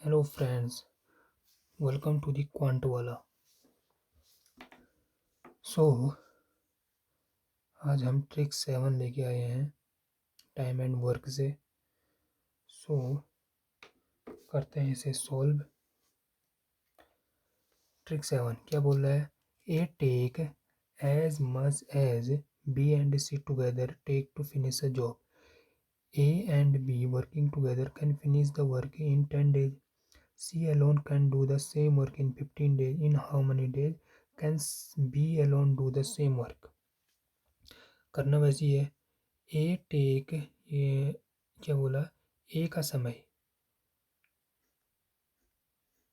Hello friends, welcome to the Quant Wala. So आज हम trick 7 लेके आए हैं टाइम एंड वर्क से। सो करते हैं इसे सॉल्व। ट्रिक 7 क्या बोल रहा है? A take as much as B and C together take to finish a job. A and B working together can finish the work in 10 days. C alone can do the same work in 15 days. In how many days can B alone do the same work? करना वैसे ही है। A take, ये क्या बोला? A का समय,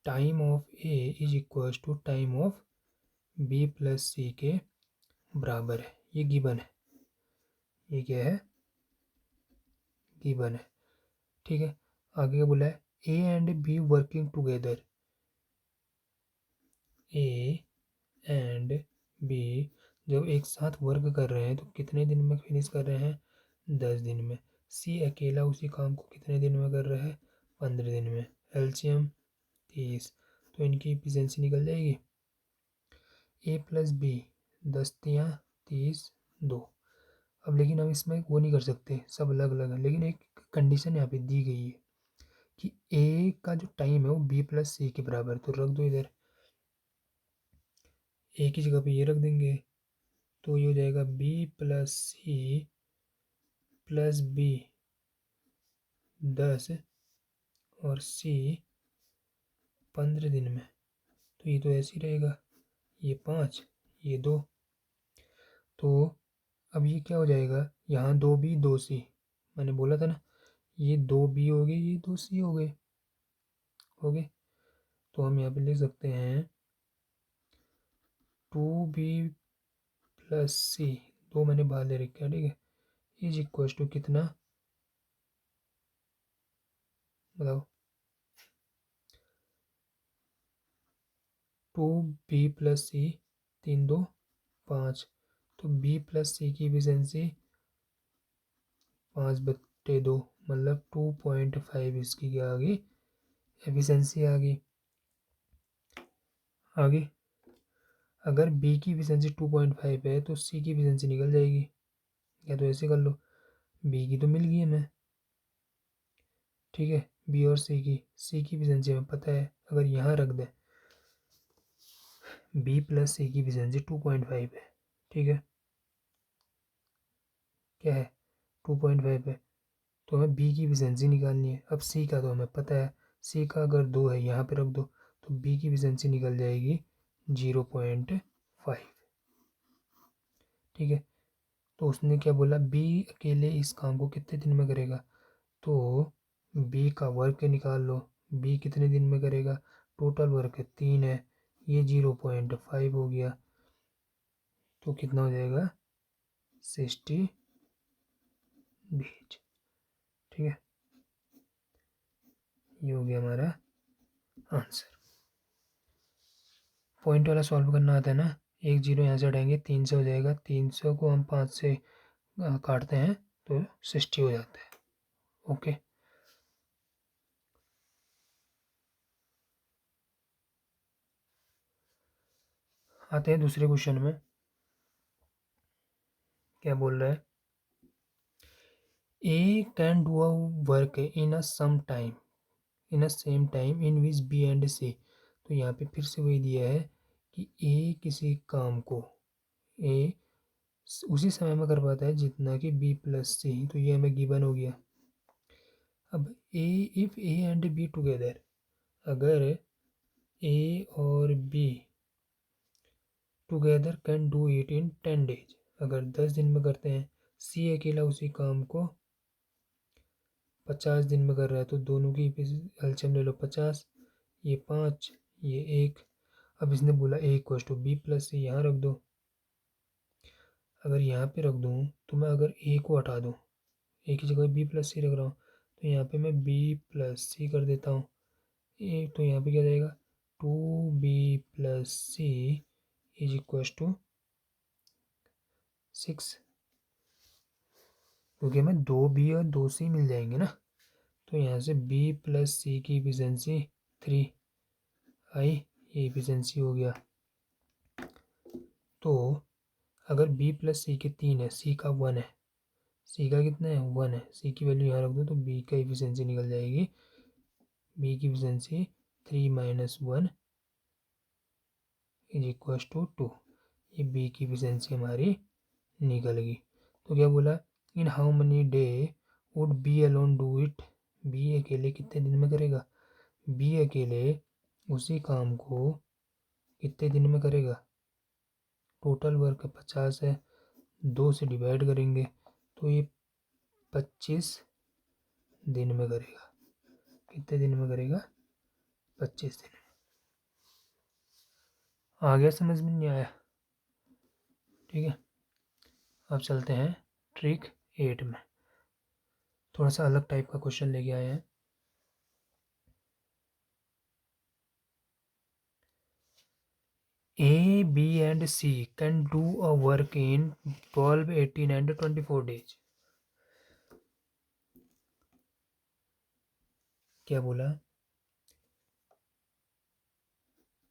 time of A is equal to time of B plus C के बराबर है। ये गिवन है, ये क्या है? गिवन है। ठीक है, आगे क्या बोला है? A and B working together. A and B जब एक साथ वर्क कर रहे हैं तो कितने दिन में फिनिश कर रहे हैं? 10 दिन में। सी अकेला उसी काम को कितने दिन में कर रहा है? 15 दिन में। एलसीएम 30, तो इनकी एफिशिएंसी निकल जाएगी। ए प्लस बी, 10 × 30 = 2। अब लेकिन हम इसमें वो नहीं कर सकते, सब अलग अलग है, लेकिन एक कंडीशन यहाँ पे दी गई है कि ए का जो टाइम है वो बी प्लस सी के बराबर है। तो रख दो इधर, ए की जगह पे ये रख देंगे, तो ये हो जाएगा B plus C plus B 10 और सी 15 दिन में। तो ये तो ऐसे ही रहेगा, ये 5, ये 2। तो अब ये क्या हो जाएगा? यहाँ 2B 2C, मैंने बोला था ना, ये 2B हो गए, ये 2C हो गए। हो गए, तो हम यहाँ पे लिख सकते हैं 2B प्लस C, 2 मैंने बाहर ले रखा है, ठीक है, इज इक्वल टू कितना? बताओ। 2B प्लस C, 3 2 5, तो B प्लस C की एफिशिएंसी 5/2, मतलब 2.5 इसकी क्या आ गई? एफिशिएंसी आ गई। आगे अगर B की एफिशिएंसी 2.5 है तो C की एफिशिएंसी निकल जाएगी, या तो ऐसे कर लो, B की तो मिल गई हमें, ठीक है, B और C की एफिशिएंसी हमें पता है। अगर यहाँ रख दें B प्लस C की एफिशिएंसी 2.5 है, ठीक है, क्या है? 2.5 है, तो हमें B की एफिशिएंसी निकालनी है। अब C का तो हमें पता है, C का अगर 2 है यहाँ पे रख दो, तो B की एफिशिएंसी निकल जाएगी 0.5, ठीक है। तो उसने क्या बोला? B अकेले इस काम को कितने दिन में करेगा? तो B का वर्क निकाल लो, B कितने दिन में करेगा? टोटल वर्क 3 है, ये 0.5 हो गया, तो कितना हो जाएगा? 60 डेज, ठीक है। ये हो गया हमारा आंसर। पॉइंट वाला सॉल्व करना आता है ना? 1 0 यहाँ से हटाएंगे, 3 से हो जाएगा, 300 को हम 5 से काटते हैं तो 60 हो जाता है। ओके, आते हैं दूसरे क्वेश्चन में। क्या बोल रहा है? A can do a work in a some time in a same time in which B and C. तो यहाँ पे फिर से वही दिया है कि ए किसी काम को ए उसी समय में कर पाता है जितना कि बी प्लस सी, तो ये हमें गिवन हो गया। अब A, if A and B together, अगर ए और B together can do it in 10 days, अगर 10 दिन में करते हैं, सी अकेला उसी काम को 50 दिन में कर रहा है, तो दोनों की एलसीएम ले लो 50, ये 5, ये 1। अब इसने बोला ए इक्वल टू बी प्लस सी, यहाँ रख दो। अगर यहाँ पे रख दूँ तो मैं अगर ए को हटा दूँ, ए की जगह बी प्लस सी रख रहा हूँ, तो यहाँ पे मैं बी प्लस सी कर देता हूँ। ए तो यहाँ पे क्या जाएगा? 2B plus C is equal to 6, क्योंकि हमें 2B और 2C मिल जाएंगे ना। तो यहाँ से B प्लस सी की एफिशिएंसी 3 आई, ये इफिशिएंसी हो गया। तो अगर बी प्लस सी के 3 है, सी का 1 है, सी का कितना है 1 है, सी की वैल्यू यहाँ रख दो तो बी का इफिशिएंसी निकल जाएगी। बी की efficiency 3 minus 1 is equal to 2। ये बी की इफिशिएंसी हमारी निकल गई। तो क्या बोला, in how many day would B alone do it. B अकेले कितने दिन में करेगा, बी अकेले उसी काम को कितने दिन में करेगा। टोटल वर्क 50 है, 2 से डिवाइड करेंगे तो ये 25 दिन में करेगा। कितने दिन में करेगा, 25 दिन में। आ गया समझ में, नहीं आया? ठीक है, अब चलते हैं ट्रिक 8 में। थोड़ा सा अलग टाइप का क्वेश्चन लेके आए हैं। A, B and C can do a work in 12, 18 and 24 days. क्या बोला,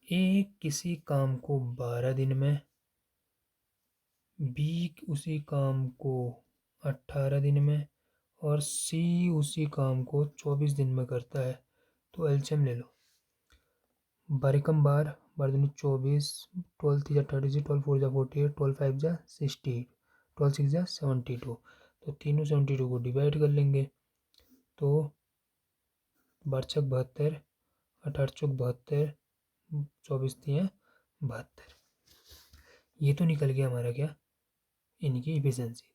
A किसी काम को 12 दिन में, B उसी काम को 18 दिन में और C उसी काम को 24 दिन में करता है। तो एलसीएम ले लो। बारिकम बार, बार दूनी 24, 12 3 36, 12 4 48, 12 5 60, 12 6 72। तो तीनों 72 को डिवाइड कर लेंगे तो 12 छक 72, 18 चौक 72, 24 दिए 72। ये तो निकल गया हमारा क्या, इनकी इफिशिएंसी।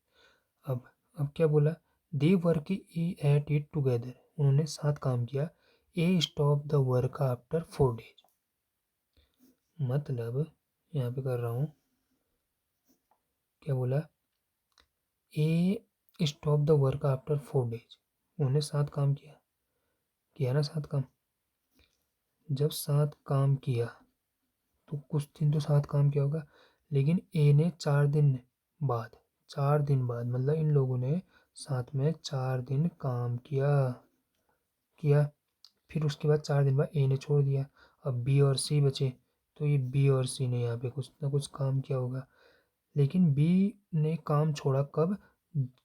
अब क्या बोला, they work at it together, उन्होंने साथ काम किया। A stop the work after 4 days. मतलब यहाँ पे कर रहा हूँ, क्या बोला, A stop the work after 4 days. उन्होंने साथ काम किया, किया ना साथ काम। जब साथ काम किया तो कुछ दिन तो साथ काम किया होगा, लेकिन ए ने 4 दिन बाद, 4 दिन बाद मतलब इन लोगों ने साथ में 4 दिन काम किया। फिर उसके बाद 4 दिन बाद ए ने छोड़ दिया। अब बी और सी बचे, तो ये बी और सी ने यहाँ पे कुछ ना कुछ काम किया होगा। लेकिन बी ने काम छोड़ा कब,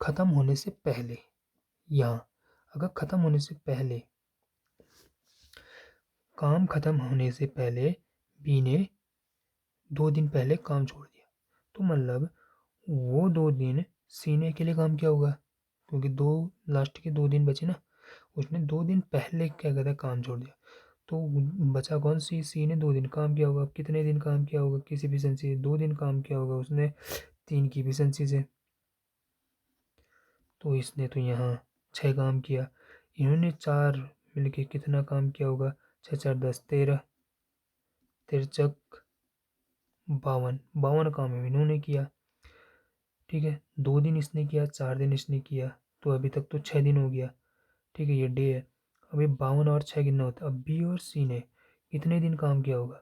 ख़त्म होने से पहले। यहाँ अगर ख़त्म होने से पहले, काम ख़त्म होने से पहले बी ने 2 दिन पहले काम छोड़ दिया, तो मतलब वो 2 दिन सी ने के लिए काम किया होगा, क्योंकि लास्ट के 2 दिन बचे ना, उसने 2 दिन पहले क्या कहता है काम छोड़ दिया। तो बचा कौन, सी ने 2 दिन काम किया होगा। कितने दिन काम किया होगा, किस एफिशिएंसी से, 2 दिन काम किया होगा उसने 3 की एफिशिएंसी से। तो इसने तो यहाँ 6 काम किया। इन्होंने 4 मिलके कितना काम किया होगा, 6 4 10 13, 13 52, 52 काम इन्होंने किया। ठीक है, 2 दिन इसने किया, 4 दिन इसने किया, तो अभी तक तो 6 दिन हो गया। ठीक है, ये डे है। अभी 52 और 6 गिनना होता है। अब बी और सी ने कितने दिन काम किया होगा,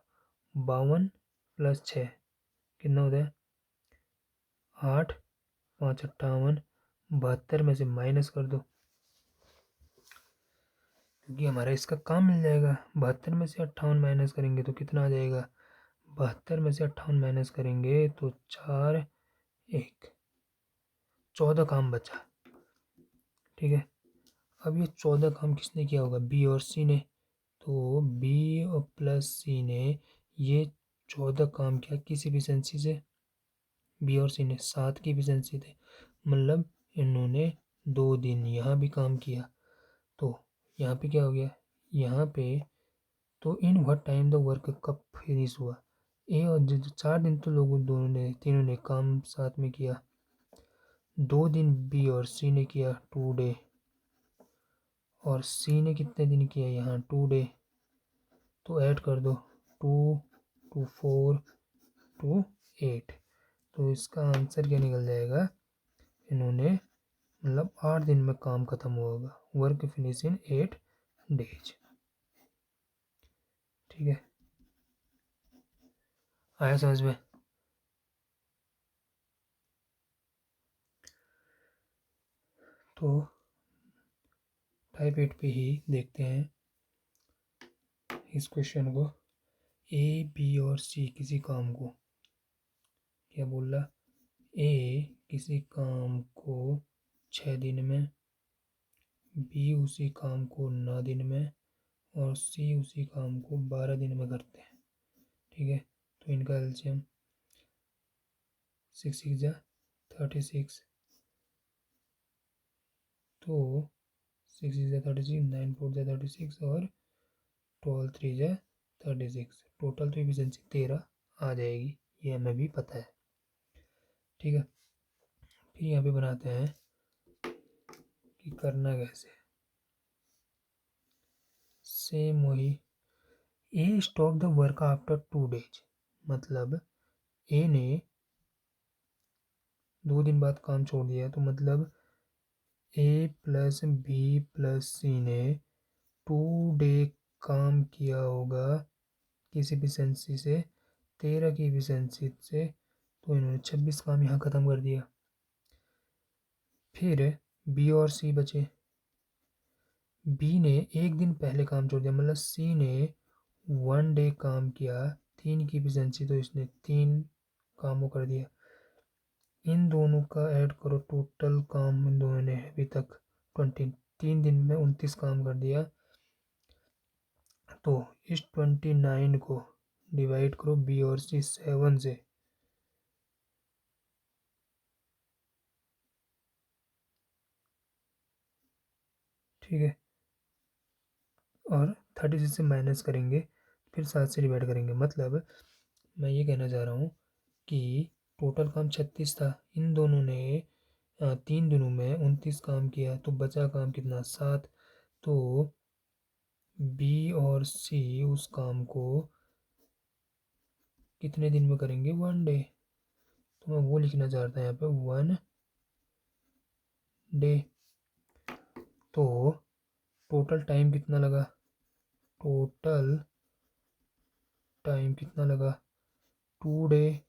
52 + 6 कितना होता है 8, 5 58, 72 में से माइनस कर दो, क्योंकि हमारा इसका काम मिल जाएगा। 72 में से 58 माइनस करेंगे तो कितना आ जाएगा, 72 में से 58 माइनस करेंगे तो 4 1 14 काम बचा। ठीक है, अब ये 14 काम किसने किया होगा, बी और सी ने। तो बी और प्लस सी ने ये 14 काम किया किस एफिशिएंसी से, बी और सी ने 7 की एफिशिएंसी थे। मतलब इन्होंने 2 दिन यहाँ भी काम किया। तो यहाँ पे क्या हो गया, यहाँ पे तो in what time the work कब फिनिश हुआ, ए और 4 दिन तो लोगों दोनों ने तीनों ने काम साथ में किया। 2 दिन बी और सी ने किया 2 डे, और सी ने कितने दिन किया यहाँ 2 डे। तो ऐड कर दो 2 2 4 2 8। तो इसका आंसर क्या निकल जाएगा, इन्होंने मतलब 8 दिन में काम खत्म हुआ होगा, वर्क फिनिश इन 8 डेज। ठीक है, आया समझ में? तो टाइप 8 पे ही देखते हैं। इस क्वेश्चन को, ए बी और सी किसी काम को, क्या बोल रहा, ए किसी काम को 6 दिन में, बी उसी काम को 9 दिन में, और सी उसी काम को 12 दिन में करते हैं। ठीक है, तो इनका एलसीएम 6 6 जा 36, तो 6 6 जा 36, 9 4 जा 36, और 12 3 जा 36, टोटल तो एफिशिएंसी 13 आ जाएगी, ये हमें भी पता है। ठीक है, फिर यहाँ पे बनाते हैं कि करना कैसे। सेम वही, A stop the work after 2 days, मतलब ए ने 2 दिन बाद काम छोड़ दिया, तो मतलब ए प्लस बी प्लस सी ने 2 डे काम किया होगा किस एफिशिएंसी से, 13 की एफिशिएंसी से, तो इन्होंने 26 काम यहाँ ख़त्म कर दिया। फिर बी और सी बचे, बी ने 1 दिन पहले काम छोड़ दिया, मतलब सी ने 1 डे काम किया, 3 की एफिशिएंसी, तो इसने 3 कामों कर दिया। इन दोनों का ऐड करो, टोटल काम इन दोनों ने अभी तक 3 दिन में 29 काम कर दिया, तो इस 29 को डिवाइड करो बी और सी 7 से, ठीक है, और 36 से माइनस करेंगे, फिर 7 से डिवाइड करेंगे। मतलब मैं ये कहना चाह रहा हूँ कि टोटल काम 36 था, इन दोनों ने 3 दिनों में 29 काम किया, तो बचा काम कितना, 7, तो बी और सी उस काम को कितने दिन में करेंगे, 1 डे, तो मैं वो लिखना चाहता हूँ यहाँ पे 1 डे। तो टोटल टाइम कितना लगा, टोटल टाइम कितना लगा, 2 day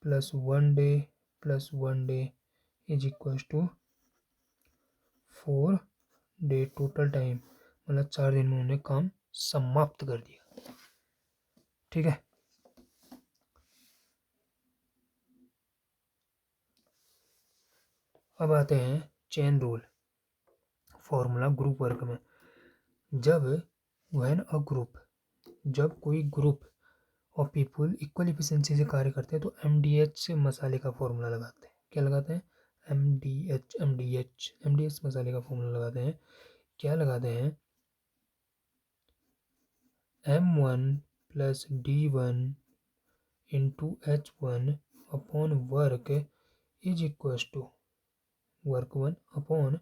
plus 1 day plus 1 day is equal to 4 day total time, मतलब 4 दिन में उन्होंने काम समाप्त कर दिया। ठीक है, अब आते हैं chain rule formula group work में। जब व्हेन अ ग्रुप, जब कोई group of people equal efficiency से कार्य करते हैं, तो एमडीएच से मसाले का फॉर्मूला लगाते हैं। क्या लगाते हैं, एमडीएच मसाले का फॉर्मूला लगाते हैं। क्या लगाते हैं, M1 plus D1 into H1 upon work is equal to work 1 upon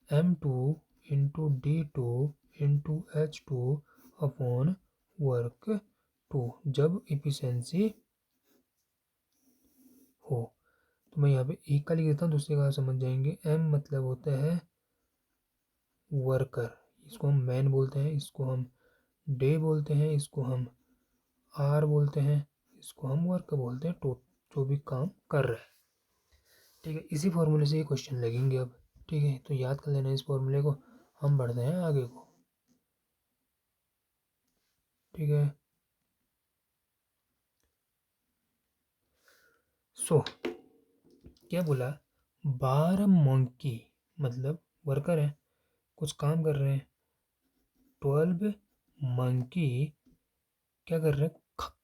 M2 into D2 into H2 upon work 2, जब इफिशिएंसी हो। तो मैं यहाँ पे एक का लिख देता हूँ, दूसरे का समझ जाएंगे। M मतलब होता है वर्कर, इसको हम मैन बोलते हैं, इसको हम डे बोलते हैं, इसको हम आर बोलते हैं, इसको हम वर्क बोलते हैं, जो भी काम कर रहा है। ठीक है, इसी फॉर्मूले से ये क्वेश्चन लगेंगे अब। ठीक है, तो याद कर लेना इस फॉर्मूले को, हम बढ़ते हैं आगे को। ठीक है, सो क्या बोला, 12 मंकी, मतलब वर्कर है, कुछ काम कर रहे हैं। 12 मंकी क्या कर रहे हैं,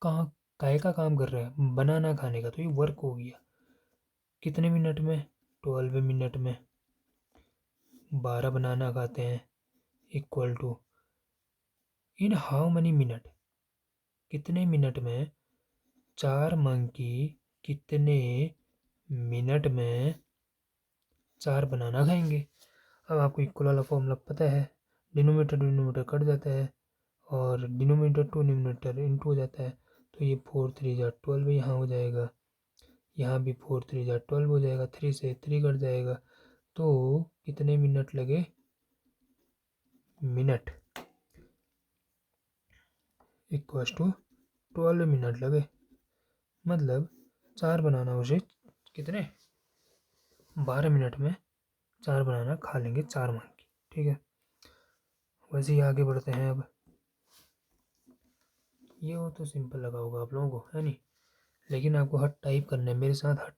कहाँ काय का काम कर रहे हैं, बनाना खाने का, तो ये वर्क हो गया। कितने मिनट में, 12 मिनट में 12 बनाना खाते हैं, equal to in how many minute, कितने मिनट में 4 मंकी कितने मिनट में 4 बनाना खाएंगे। अब आपको इक्वल वाला फॉर्मूला पता है, डिनोमीटर डिनोमीटर कट जाता है, और डिनोमीटर टू डिनोमीटर इंटू हो जाता है, तो ये 4 3 जा 12 यहाँ हो जाएगा, यहाँ भी 4 3 जा 12 हो जाएगा, 3 से 3 कट जाएगा, तो कितने मिनट लगे, मिनट इक्वल टू 12 मिनट लगे। मतलब 4 बनाना उसे कितने, 12 मिनट में 4 बनाना खा लेंगे 4 मंकी। ठीक है, वैसे ही आगे बढ़ते हैं अब। ये वो तो सिंपल लगा होगा आप लोगों को, है नहीं। लेकिन आपको हर टाइप करना है मेरे साथ, हर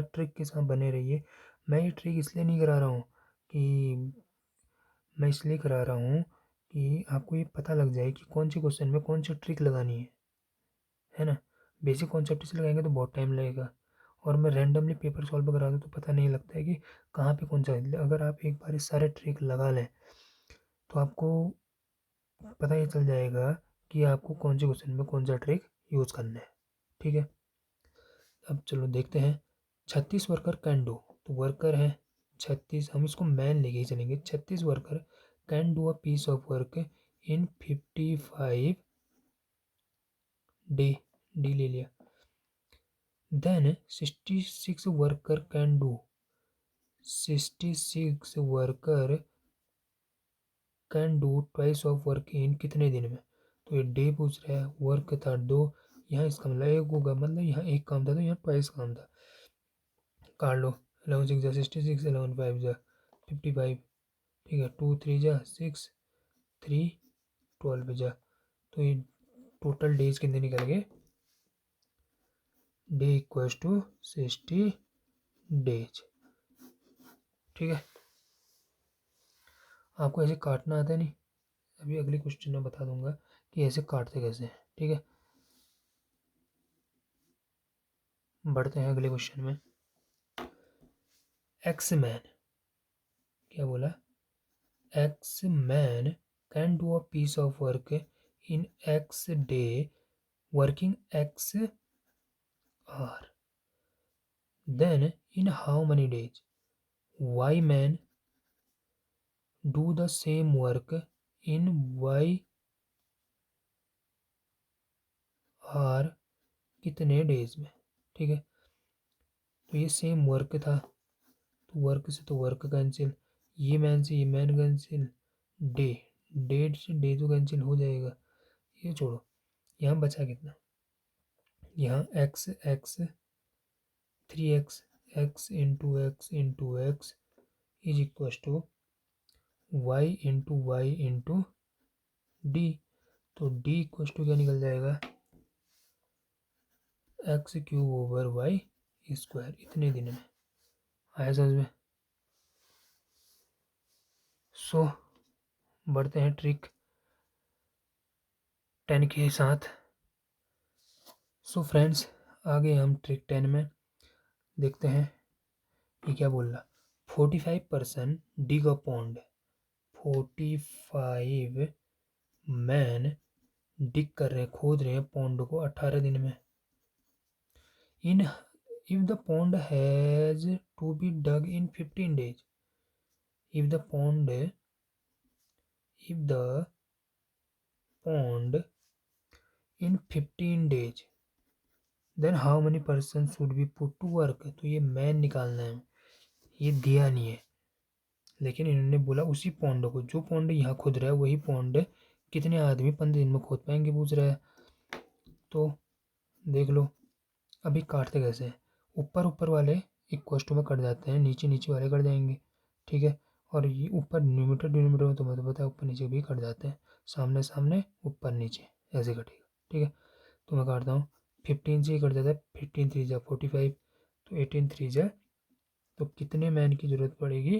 ट्रिक के साथ बने रहिए। मैं ये ट्रिक इसलिए नहीं करा रहा हूँ कि मैं इसलिए करा रहा हूँ कि आपको ये पता लग जाए कि कौन से क्वेश्चन में कौन सी ट्रिक लगानी है ना। बेसिक कॉन्सेप्ट से लगाएंगे तो बहुत टाइम लगेगा, और मैं रैंडमली पेपर सॉल्व करा दूँ तो पता नहीं लगता है कि कहाँ पे कौन सा है। अगर आप एक बार सारे ट्रिक लगा लें तो आपको पता ही चल जाएगा कि आपको कौन से क्वेश्चन में कौन सा ट्रिक यूज़ करना है। ठीक है, अब चलो देखते हैं। 36 वर्कर कैन डू, तो वर्कर है 36, हम इसको मैन लेके ही चलेंगे। 36 worker can do a piece of work in 55 day, D ले लिया। Then 66 worker can do, 66 worker can do twice of work in कितने दिन में। तो ये डे पूछ रहा है, वर्क था 2, यहाँ इसका मतलब 1 होगा, मतलब यहाँ एक काम था तो यहाँ ट्वाइस काम था। काट लो, 11 6 जा 66, 11 5 जा 55, ठीक है, 2 3 जा 6, 3 12 जा। तो ये टोटल डेज कितने निकल गए, डे इक्वल्स टू 60 डेज। ठीक है, आपको ऐसे काटना आता है नहीं, अभी अगले क्वेश्चन में बता दूंगा कि ऐसे काटते कैसे हैं। ठीक है, बढ़ते हैं अगले क्वेश्चन में। एक्स मैन, क्या बोला, X man can do a piece of work in X day working X hour, then in how many days Y man do the same work in Y hour कितने days में। ठीक है, तो ये same work था, तो work से तो वर्क कैंसिल, ये मैन से ये मैन कैंसिल, डे, डेट से डे तो कैंसिल हो जाएगा, ये छोड़ो। यहाँ बचा कितना, यहाँ X X 3x, x is equal to y into D. तो डी इक्व टू क्या निकल जाएगा, X cube over Y square, इतने दिन में। आया समझ में। सो बढ़ते हैं ट्रिक 10 के साथ। सो फ्रेंड्स, आगे हम ट्रिक 10 में देखते हैं ये क्या बोल रहा। 45% डिग अ पॉन्ड, 45 मैन डिग कर रहे हैं, खोद रहे हैं पॉन्ड को 18 दिन में। In if the pond has to be dug in 15 days, if the pond if the pond in 15 days then how many persons should be put to work। तो ये मैन निकालना है, ये दिया नहीं है, लेकिन इन्होंने बोला उसी पॉन्ड को, जो पॉन्ड यहाँ खोद रहा है वही पॉन्ड कितने आदमी 15 दिन में खोद पाएंगे पूछ रहा है। तो देख लो अभी काटते कैसे हैं, ऊपर ऊपर वाले इक्वल में कट जाते हैं, नीचे नीचे वाले कट जाएंगे। ठीक है, और ये ऊपर न्यूमीटर डिनोमीटर में तुम्हें तो पता है ऊपर नीचे भी कट जाते हैं, सामने सामने ऊपर नीचे ऐसे कटेगा। ठीक है, तो मैं काटता हूँ, 15 से ही कट जाता है, 15 3 जा 45, तो 18 3 जा, तो कितने मैन की ज़रूरत पड़ेगी,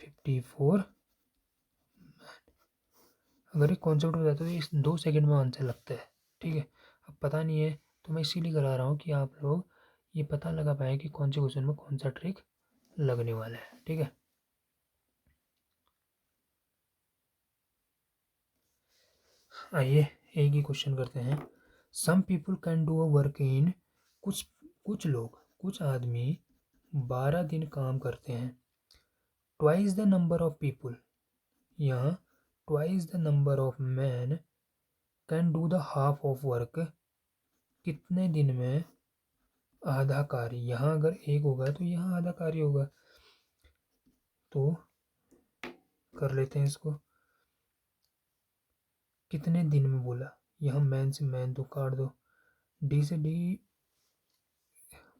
54। अगर एक कॉन्सेप्ट हो जाता है तो इस 2 सेकंड में आंसर लगता है। ठीक है, अब पता नहीं है तो मैं इसीलिए करा रहा हूँ कि आप लोग ये पता लगा पाएँ कि कौन से क्वेश्चन में कौन सा ट्रिक लगने वाला है। ठीक है, आइए एक ही क्वेश्चन करते हैं। Some people can do a work in, कुछ कुछ लोग, कुछ आदमी 12 दिन काम करते हैं। Twice the number of people, यहाँ twice the number of man can do the half of work, कितने दिन में आधा कार्य। यहाँ अगर एक होगा तो यहाँ आधा कार्य होगा, तो कर लेते हैं इसको। कितने दिन में बोला, यहाँ मैन से मैन तो काट दो, डी से डी,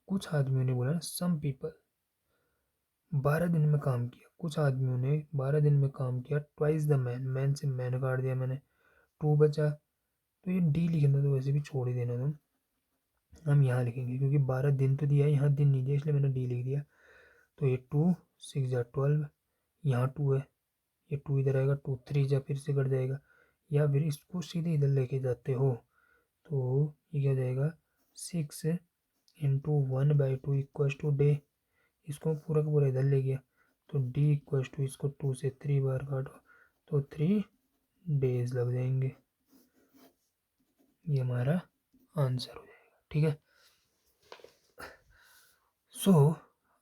कुछ आदमियों ने बोला सम पीपल 12 दिन में काम किया, कुछ आदमियों ने 12 दिन में काम किया। ट्वाइस द मैन, मैन से मैन काट दिया मैंने, 2 बचा, तो ये डी लिखना तो वैसे भी छोड़ ही देना तुम, हम यहाँ लिखेंगे क्योंकि 12 दिन तो दिया है, यहाँ दिन नहीं दिया इसलिए मैंने डी लिख दिया। तो ये 2 6 जा 12, यहाँ 2 है, ये 2 इधर आएगा, 2 3 जा फिर से कट जाएगा, या फिर इसको सीधे इधर लेके जाते हो तो ये क्या हो जाएगा 6 इंटू 1/2 इक्वल्स टू डे। इसको पूरा का पूरा इधर ले गया तो डी इक्वल्स टू, इसको 2 से 3 बार काटो तो 3 डेज लग जाएंगे। ये हमारा आंसर हो जाएगा। ठीक है। सो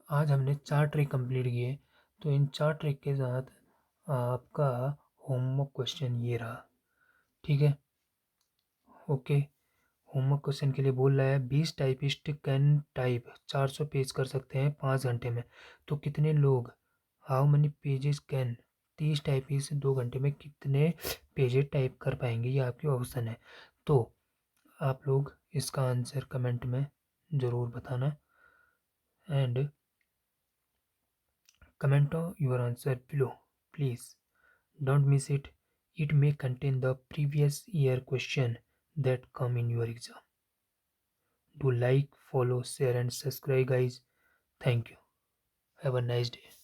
आज हमने 4 ट्रिक कंप्लीट किए। तो इन 4 ट्रिक के साथ आपका होमवर्क क्वेश्चन ये रहा। ठीक है, ओके। होमवर्क क्वेश्चन के लिए बोल रहा है 20 टाइपिस्ट कैन टाइप 400 पेज कर सकते हैं 5 घंटे में, तो कितने लोग, how many pages can 30 typist 2 घंटे में कितने पेजेस टाइप कर पाएंगे, ये आपकी ऑप्शन है। तो आप लोग इसका आंसर कमेंट में ज़रूर बताना and comment your answer below, please. Don't miss it. It may contain the previous year question that come in your exam. Do like, follow, share and subscribe guys. Thank you. Have a nice day.